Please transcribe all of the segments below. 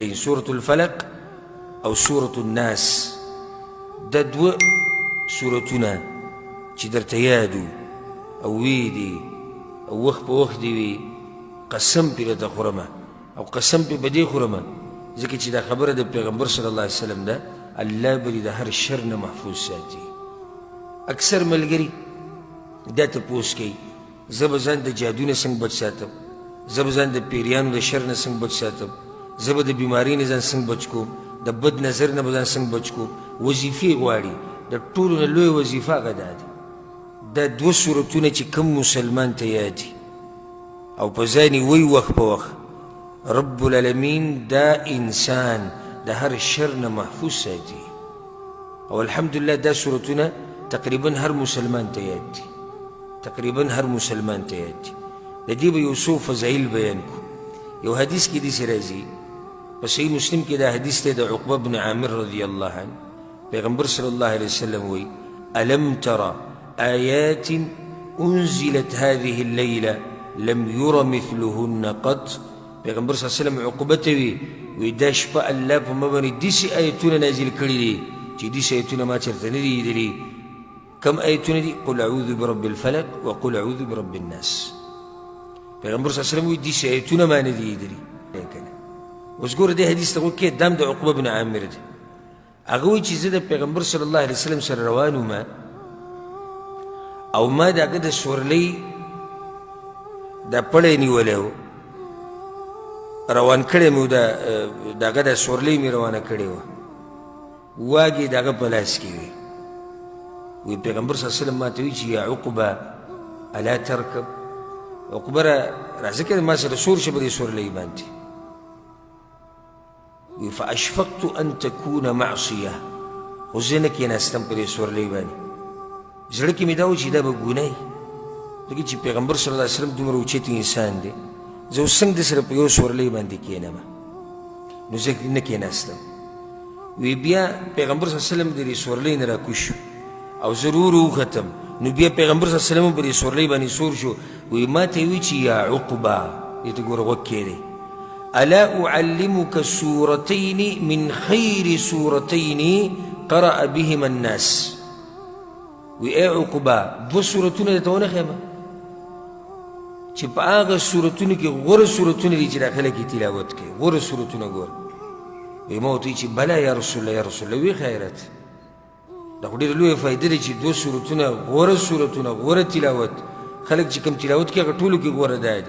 سورة الفلق او سورة الناس دا دو سورتنا چی در تیادو او ویدی او وقت پا وقت دیوی قسم پی رتا خورما او قسم پی بدی خورما ذکر چی دا خبر دا پیغمبر صلی اللہ علیہ وسلم دا اللہ بری دا هر شرن محفوظ ساتی اکثر ملگری دا تپوس کی زبزان دا جادون سنگ بچ ساتم زبزان دا پیریانو دا شرن سنگ بچ ساتم زب دا بیماری نزان سنگ بچ کو دا بد نظر نبزان سنگ بچ کو وظیفی غواری دا طولو نلوی وظیفہ غدا دی دا دو صورتونه چی کم مسلمان تیادی او پزانی وی وقت پا وقت رب العالمین دا انسان دا هر شرن محفوظ ساتی او الحمدللہ دا صورتونه تقریبا هر مسلمان تیادی تقریبا هر مسلمان تیادی دا دی با یوسو فضائل بیان کو یو حدیث کی دی سرازی و صحیح مسلم کی دا حدیث تے دا عقبہ بن عامر رضی اللہ عنہ پیغمبر صلی اللہ علیہ وسلم وی ألم ترى آيات أنزلت هذه الليلة لم ير مثلهن قط پیغمبر صلی اللہ علیہ وسلم عقبتوی وی دا شپا اللہ پا مبانی دیسی آیتون نازل کردی دی چی دیسی آیتون ما چرتنی دی دی کم آیتون دی قل اعوذ برب الفلق وقل اعوذ برب الناس پیغمبر صلی اللہ علیہ وسلم وی دیسی آیتون ما ندی دی وزگور دی حدیث تقول که دام دا عقبہ بن عامر دی اگوی چیزه دا پیغمبر صلی اللہ علیہ وسلم سر روانو ما او ما دا اگه دا سورلی دا پڑی نیولیو روان کرده مو دا اگه دا سورلی می روانه کرده و واگی دا اگه پلاس کیوی وی پیغمبر صلی اللہ علیہ وسلم ما تاوی چی یا عقبہ الا ترکب عقبہ رازه ما سر سور شبه دی سورلی بانتی فأشفقت أن تكون معصية وزينك يناستم پر سور لیبانی زرکی می داو چی دا بگونای لیکن چی پیغمبر صلی اللہ علیہ وسلم دو مروچیت انسان دے زو سنگ دے سر پیو سور لیبان دے کینما نو ذکر نکی ناستم وی بیا پیغمبر صلی اللہ علیہ وسلم دے سور لین را کشو او ضرور او ختم نو بیا پیغمبر صلی اللہ علیہ وسلم پر سور لیبانی سور شو وی ما تیوی چی یا عقبا یہ تو گور وکی دے ألا أعلمك سورتين من خير سورتين قرأ بهما الناس وإيه عقبا دو سورتون يتوانا خيما چه پا آغا سورتون که غور سورتون لی چه داخل کی تلاوت که غور سورتون غور ویماوتوی چه بلا یا رسول الله یا رسول الله وی خیرات دا خودی لوی فایده دی چه دو سورتون غور سورتون غور تلاوت خلق چه کم تلاوت که اگر طولو که غور داید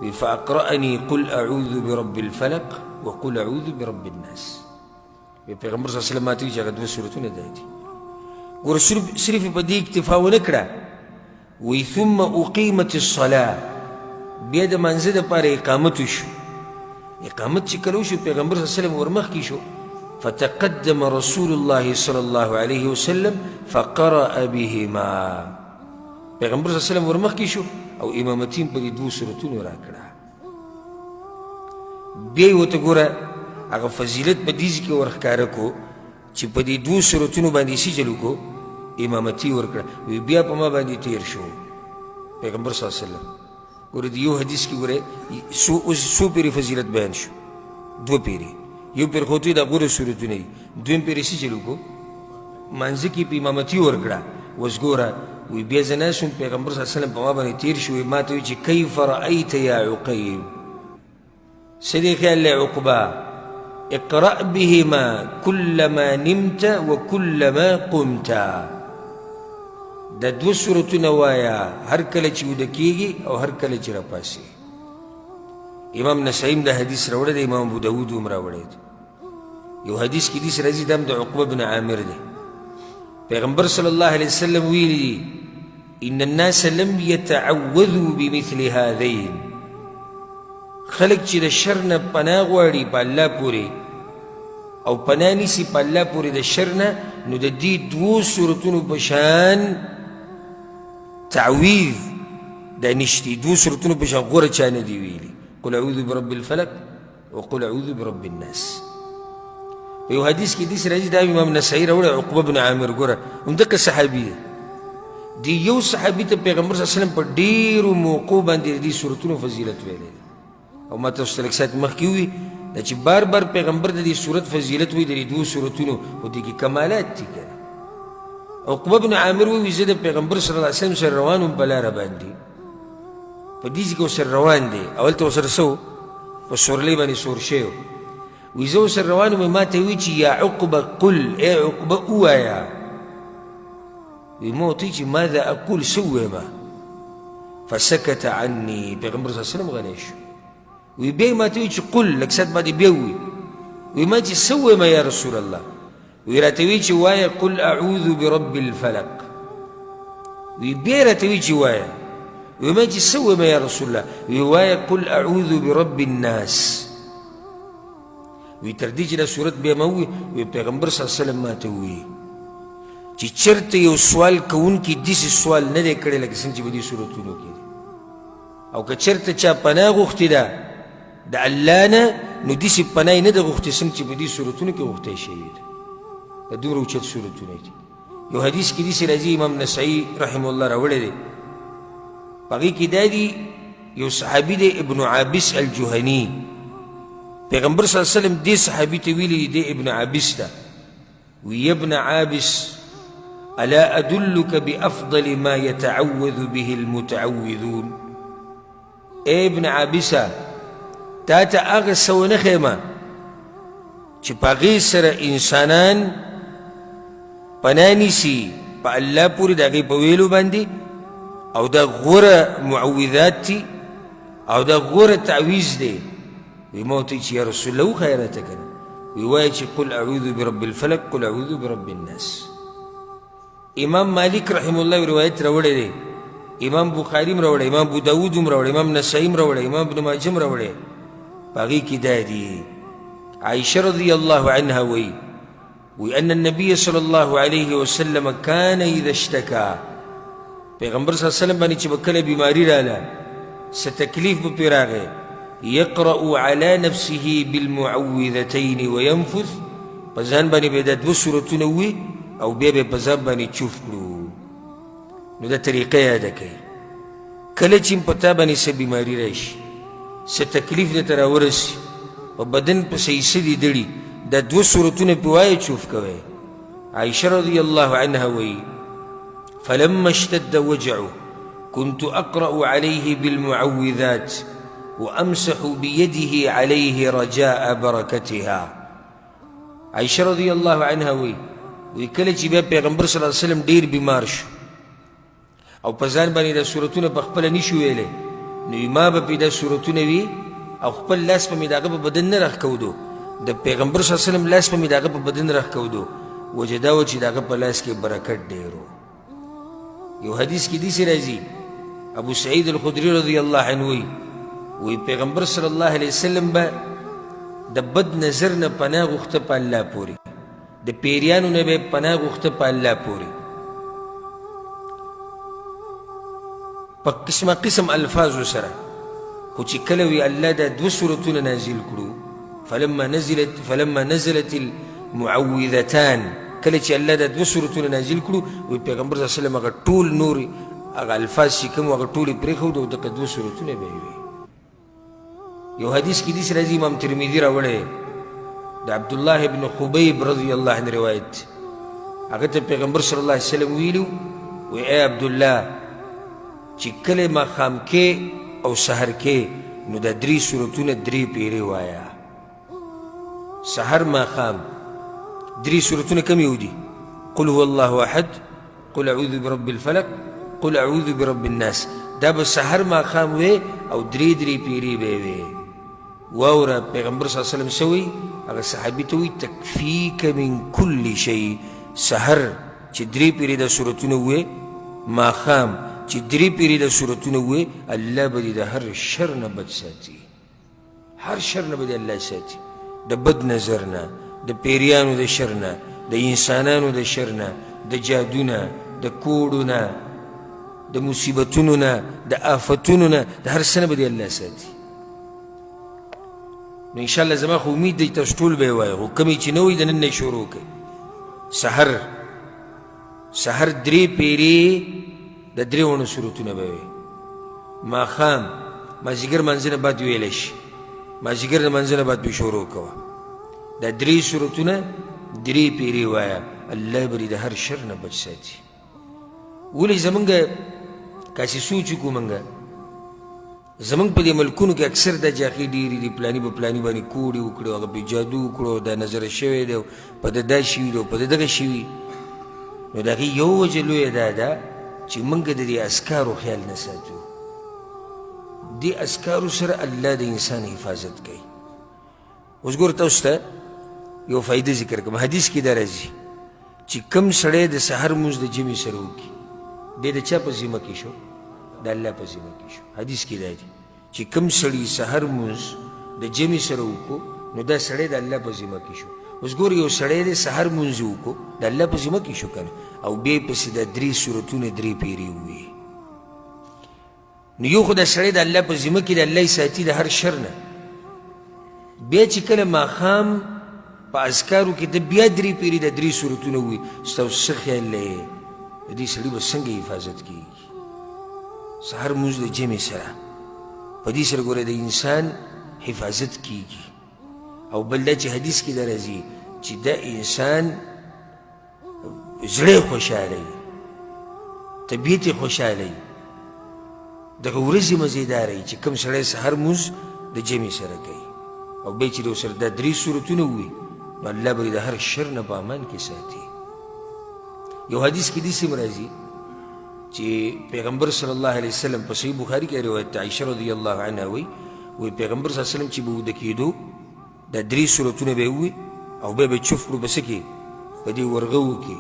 فأقرأني قل أعوذ برب الفلق وقل أعوذ برب الناس پیغمبر صلی اللہ علیہ وسلم ماتوی چاگه دو سورتون دایتی ور صرف پا دی اکتفا و نکڑا وی ثم اقیمت الصلاة بیاد منزد پار اقامتو شو اقامت چکلو شو پیغمبر صلی اللہ علیہ وسلم ورمخ کی شو فتقدم رسول الله صلی اللہ علیہ وسلم فقرأ بهما پیغمبر صلی اللہ علیہ وسلم ورمخ کی شو او امامتین پر دو سورتون را کرا بیای و تا گورا اگا فضیلت پا دیزی که ورخکارکو چی پا دی دو سورتونو باندی سی جلو کو امامتی ورکرا وی بیا پا ما باندی تیر شو پیغمبر صلی اللہ علیہ وسلم گورا دی یو حدیث کی گورا سو پیری فضیلت بیان شو دو پیری یو پیر خوتوی دا گورا سورتونی دویم پیری سی جلو کو منزکی پا امامتی ورکرا وزگورا وی بیا زناسون پیغمبر صلی اللہ علیہ وسلم پا ما بانی تیر شوی ما توی چی کیف رأیت یا عقیب سدی خیال لی عقبا اقرأ بهما كلما نمت وكلما قمت دا دو سورتون وایا هر کل چی ودکیگی او هر کل چی رپاسی امام نسائیم دا حدیث روڑا دا امام ابو داود امرا وڑا یو حدیث کی دیس رازی دام دا عقبہ بن عامر دا پیغمبر صلی اللہ علیہ وسلم ویلی ان الناس لم يتعوذوا بمثل هذين خلق چی دا شرنا پناہ غواری پا اللہ پوری او پناہ نیسی پا اللہ پوری دا شرنا نو دا دی دو سورتونو پشان تعویذ دا نشتی دو سورتونو پشان غور چانا دی ویلی قل اعوذ برب الفلق وقل اعوذ برب الناس یو حدیث کی دیس راجی دا امام نسائی روڑا عقبہ بن عامر گورا اندک صحابی دی یو صحابی تا پیغمبر صلی اللہ علیہ وسلم پر دیر و موقع باندی دی سورتونو فضیلت ویلی او ما تاسو لک سات مخکې وي دا چې بار بار پیغمبر د دې صورت فضیلت وایي د دې دوو صورتونو خو دې کې کمالات دي که نه. عقبه بن عامر وایي زه د پیغمبر صلی الله علیه وسلم سره روان وم په لاره باندې، په دیزې کې ورسره روان دی، اول ته ورسره څه و په سورلۍ باندې سور شوی و. وایي زه ورسره روان وم، ما ته وایي چې یا عقبه قل، ای عقبه ووایه. وایي ما ورته وایي چې ماذا اقول، څه ووایم؟ فسکت عني، پیغمبر صلی الله علیه وسلم غلی شو. وی بیا ما ته وایي چې قل، لږ ساعت بعد بیا ووایي. وی ما چې څه ووایم یا رسول الله؟ وی راته وایي چې وایه قل اعوذ برب الفلق. وی بیا راته وایي چې وایه. وی ما چې څه ووایم یا رسول الله؟ وی وایه قل اعوذ برب الناس. وی تر دې چې دا صورت بیا ما ووایي، وی پیغمبر صلی الله علیه وسلم ما ته ووایي چې چېرته یو سوال کوونکي داسې سوال نه دی کړی لکه څنګه چې په دې صورتونو کې دی، او که چېرته چا پناه غوښتې ده د الله نه، نو داسې پناه یې نه ده غوښتې څنګه چې په دې صورتونو کې غوښتی شوي ده. دا دومره اوچت صورتونه دي. یو حدیث کې داسې راځي، امام نسائی رحمه الله راوړی دی، په هغې کې دا دي یو صحابي دی ابن عابس الجهني، پیغمبر صلی الله علیه وسلم دې صحابي ته ویلي دی ابن عابس ته، وی ابن عابس ألا أدلك بأفضل ما يتعوذ به المتعوذون. اے ابن عابسة تا ته هغه څه ونه ښیمه چې په هغې سره انسانان پناه نیسي په الله پورې د هغې په ویلو باندې، او دا غوره معوذات دي او دا غوره تعویز دی. وی ما ورته چې یا رسول الله وښایه راته که نه. وی وایه چې قل اعوذ برب الفلق، قل اعوذ برب الناس. امام مالک رحم الله روایت راوړی دی، امام بخاري هم راوړی، امام ابو داود هم راوړی، امام نسائی هم راوړی، امام ابن ماجه هم راوړی. په هغې کې دا دي عائشه رضی الله عنها وایي أن النبي صلى الله عليه وسلم كان إذا اشتكى، پیغمبر صلی الله علیه وسلم باندې چې به کله بیماري راله، څه تکلیف به پرې راغی، يقرأ على نفسه بالمعوذتين وينفث، په ځان باندې به دا دوه صورتونه ووایي او بیا به په ځان باندې چوف کړو. نو دا طریقه یاده کوي، کله چې په تا باندې څه بیماري راشي، څه تکلیف درته راورسي، په بدن پسې څه دي دړي، دا دوه صورتونه پې وایه چوف کوئ. عائشه رضی الله عنها وایي فلما اشتد وجعه كنت أقرأ عليه بالمعوذات وأمسح بيده عليه رجاء بركتها. عائشه رضی الله عنها وایي وی کله چې بیا پیغمبر صلی الله علیه وسلم ډیر بیمار شو او په ځان باندې دا صورتونه په خپله نشو ویلی، نو ما به پې دا صورتونه وي او خپل لاس به مې د هغه په بدن نه راښکودو، د پیغمبر صلی الله علیه وسلم لاس به مې د هغه په بدن راښکودو. وجه دا و چې د هغه په لاس کې برکت ډېر و. یو حدیث کې داسې راځي، ابو سعید الخدري رضی الله عنه وی پیغمبر صلی الله علیه وسلم به د بد نظر نه پناه غوښته په الله پورې، د پیریانو نه به پناه غوښته په الله پورې، په قسمه قسم الفاظو سره. خو چې کله وی الله دا دوه صورتونه نازل کړو، فلما نزلت المعوذتان، کله چې الله دا دوه صورتونه نازل کړو، وی پیغمبر صلی الله علیه وسلم هغه ټول نور هغه الفاظ چې کوم هغه ټول یې پرېښودو او دغه دوه صورتونه به یې وي. یو حدیث کې داسې راځي، امام ترمذي راوړی د عبدالله ابن خبیب رضی الله عنه روایت، هغه ته پیغمبر صلی الله علیه وسلم ویلو وی ای عبدالله چې کله ماښام کې او سحر کې نو دا درې صورتونه درې پیرې وایه. سحر ماښام درې صورتونه کوم یو دي؟ قل هو الله احد، قل اعوذ برب الفلق، قل اعوذ برب الناس. دا به سحر ماښام وی او درې درې پیرې به یې وی. واوره پیغمبر صلی الله علیه وسلم سوی هغه صحابي ته وی تکفیک من کل شی. سحر چې درې پیرې د صورتونه وی، ماښام چې درې پیرې د صورتونه وی، الله به دې د هر شر نه بد ساتي، هر شر نه به دې الله ساتي، د بد نظر نه، د پیریانو د شر نه، د انسانانو د شر نه، د جادو نه، د کوړو نه، د مصیبتونو نه، د آفتونو نه، د هر څه نه به دې الله ساتي. نو انشاءالله زما خو امید دی تاسو ټول به یې وایئ، خو کومې چې نه وایي د نن نه یې شروع کړئ. سحر درې پیرې د درې وړو صورتونه به وي، ماښام مازدیګر مانځه نه بعد ویلی شي، مازدیګر د لمانځه نه بعد پې شروع کوه دا 3 سورتونه 3 پیرې وایه الله به دې د هر شر نه بچ ساتي ولې زمونږ کاسې سوچ وکړو مونږ زمونږ په دې ملکونو کې اکثر دا جاقې ډېرې دي پلاني په پلاني باندې کوډې وکړو هغه پې جادو وکړو دا نظره شوی دی په ده دا شوي دی په ده دغه شوي نو د هغې یو وجه لویه دا ده چې مونږ د دې اسکارو خیال نه ساتو دې اسکارو سره الله د انسان حفاظت کوي اوس ګوره تاسو ته یو فایده ذکر کوم حدیث کې دا راځي چې کوم سړی د سحر مونځ د جمعې سره وکړي دی د چا په ذمه کې شو د الله په ذمه کې شو حدیث کې دا دی چې کوم سړي سحر مونځ د جمعې سره وکړو نو دا سړی د الله په ذمه کې شو اوس ګوره یو سړی د سحر مونځ وکړو د الله په ذمه کې شو که نه او بیا یې پسې دا 3 سورتونه 3 پیرې وویې نو یو خو دا سړی د الله په ذمه کې د الله یې ساتي د هر شر نه بیا چې کله ماښام په اذکارو کې د بیا 3 پیرې د 3 سورتونه ووایي ستاسو څه خیال دی د دې سړي به څنګه حفاظت کېږي سحر مونځ د جمعې سره په دې سره ګوره د انسان حفاظت کېږي او بل دا چې حدیث کې دا راځي چې دا انسان زړه خوشحاله طبیعت یې خوشحاله دغه ورځې مزیداره چې کوم سړی سحر مونځ د جمعې سره کوي او بیا چې د ورسره دا 3 سورتونه ووایي نو الله به د هر شر نه په امان کې ساتي یو حدیث کې داسې هم راځي چې پیغمبر صلی الله علیه وسلم په صحیح بخاري کې روایت عایشه رضی الله عنها وایي پیغمبر صلی الله علیه وسلم چې به وده کېدو دا 3 سورتونه به یې ووایي او بیا به یې چوف کړو په څه کې په دې ورغوو کې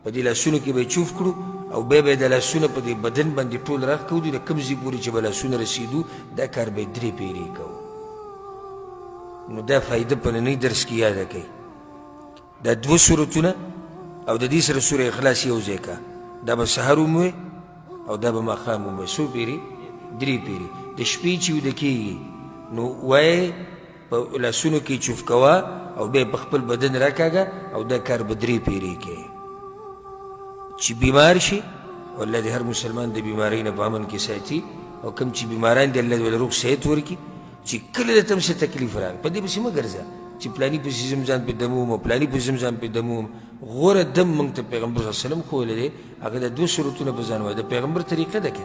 په دې لاسونو کې به یې چوف کړو او بیا به یې د لاسونه په دې بدن باندې ټول راخ کودو د کوم ځای پورې چې به لاسونه رسېدو دا کار به یې 3 پیرې کوو نو دا فایده په ننني درس کې یاده کوي دا 2 سورتونه او د دې سره سوره اخلاص یو ځای کا دا به سحر وموې او دا به ماښام وموې څو پیرې 3 پیرې د شپې چې ویده کېږي نو وایې په لاسونو کې چوف کوه او بیا په خپل بدن راکاږه او دا کار به 3 پیرې کوي چې بیمار شي والله د هر مسلمان د بیمارۍ نه په امن کې ساتي او کوم چې بیماران دي الله دې روغ صحت ورکړي چې کله د تم څه تکلیف راغی په دې پسې مه ګرځه چې پلاني پسې ځم ځان پې دموم او پلاني پسې ځم ځان پې دموم غوره دم موږ ته پیغمبر صلی الله علیه وسلم ښوولی دی هغه د 2 سورتونه په ځان وایي د پیغمبر طریقه ده که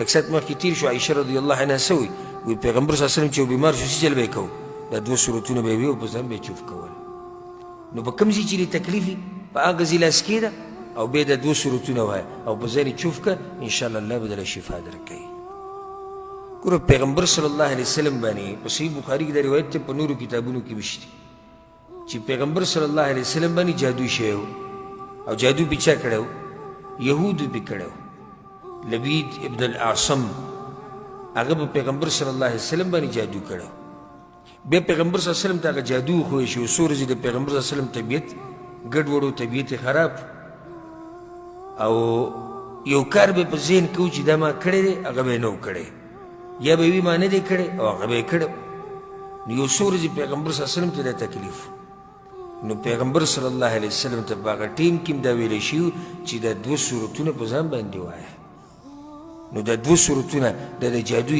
اکثر مخکې تېر شو عایشه رضی الله عنها څه وایي وایي پیغمبر صلی الله علیه وسلم چې یو بیمار شو څه چل به یې کوو دا 2 سورتونه به یې وي او په ځان به یې چوف کول نو په کوم ځای چې دې تکلیف وي په هغه ځای لاس کېږده او بیا د 2 سورتونه وایه او په ځان یې چوف کړه انشاءالله الله به دله شفا درکوي ګوره پیغمبر صلی الله علیه وسلم باندې په صحیح بخاري کې دا روایت ته په نورو کتابونو کې مشتي چې پیغمبر صلی الله علیه وسلم باندې جادو شوی او جادو پې چا کړی یهودو پې کړی لبید ابن الاعصم هغه به پیغمبر صلی الله علیه وسلم باندې جادو کړی بیا پیغمبر صلی الله علیه وسلم ته هغه جادو وښوی شي څو ورځې د پیغمبر صلی الله علیه وسلم طبیعت ګډوډ و طبیعت یې خراب او یو کار به په ذهن کې و چې دا ما کړی دی هغه به یې نه و کړی یا به وي ما نه دی کړی او هغه به یې کړی نو یو څو ورځې پیغمبر صلی الله علیه وسلم ته دا تکلیف نو پیغمبر صلی الله علیه وسلم ته په هغه ټیم کې هم دا ویلی شوي چې دا 2 سورتونه په ځان باندې وایه نو دا 2 سورتونه دا د جادو